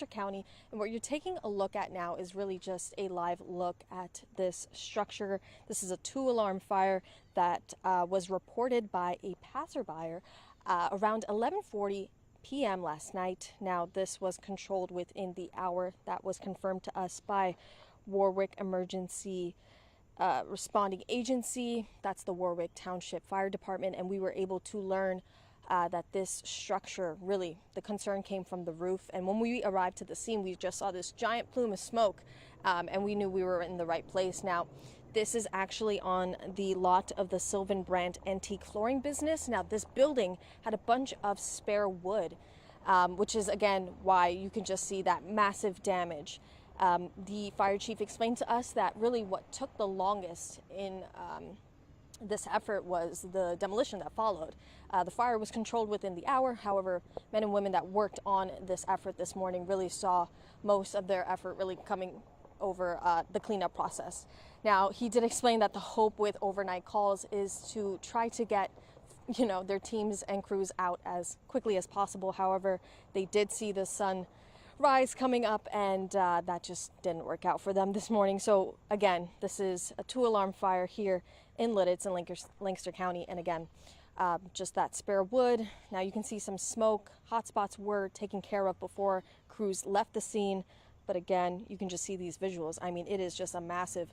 Lancaster County. And what you're taking a look at now is really just a live look at this structure. This is a 2-alarm fire that was reported by a passerby around 11:40 p.m. last night. Now, this was controlled within the hour. That was confirmed to us by Warwick Emergency Responding Agency. That's the Warwick Township Fire Department, and we were able to learn that this structure, really, the concern came from the roof. And when we arrived to the scene, we just saw this giant plume of smoke, and we knew we were in the right place. Now, this is actually on the lot of the Sylvan Brand Antique Flooring business. Now, this building had a bunch of spare wood, which is, again, why you can just see that massive damage. The fire chief explained to us that really what took the longest in this effort was the demolition that followed. The fire was controlled within the hour. However, men and women that worked on this effort this morning really saw most of their effort really coming over the cleanup process. Now, he did explain that the hope with overnight calls is to try to get their teams and crews out as quickly as possible. However, they did see the sun rise coming up, and that just didn't work out for them this morning. So again, this is a 2-alarm fire here in Lidditz in Lancaster County, and again, just that spare wood. Now you can see some smoke. Hotspots were taken care of before crews left the scene, but again, you can just see these visuals. I mean, it is just a massive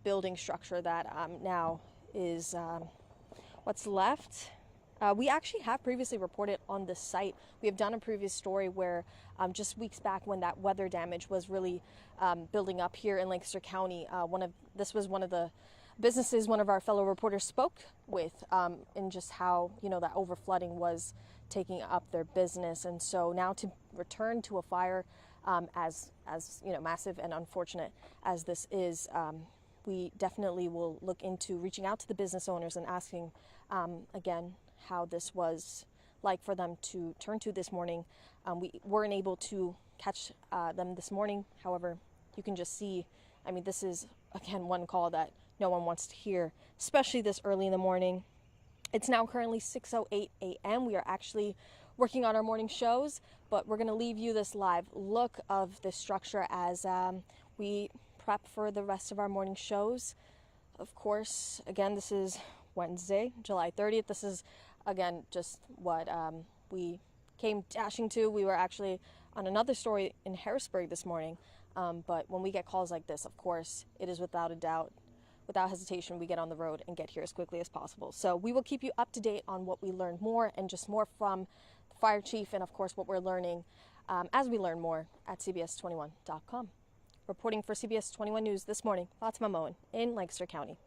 building structure that now is what's left. We actually have previously reported on this site. We have done a previous story where just weeks back, when that weather damage was really building up here in Lancaster County, this was one of the businesses one of our fellow reporters spoke with, in just how that overflooding was taking up their business. And so now to return to a fire as massive and unfortunate as this is, we definitely will look into reaching out to the business owners and asking again how this was like for them to turn to this morning. We weren't able to catch them this morning. However, you can just see, I mean, this is, again, one call that no one wants to hear, especially this early in the morning. It's now currently 6:08 a.m. We are actually working on our morning shows, but we're going to leave you this live look of this structure as we prep for the rest of our morning shows. Of course, again, this is Wednesday, July 30th. This is, again, just what we came dashing to. We were actually on another story in Harrisburg this morning, but when we get calls like this, of course, it is without a doubt, without hesitation, we get on the road and get here as quickly as possible. So we will keep you up to date on what we learned more, and just more from the fire chief, and of course what we're learning as we learn more at CBS21.com. Reporting for CBS 21 News this morning, Fatima Moien in Lancaster County.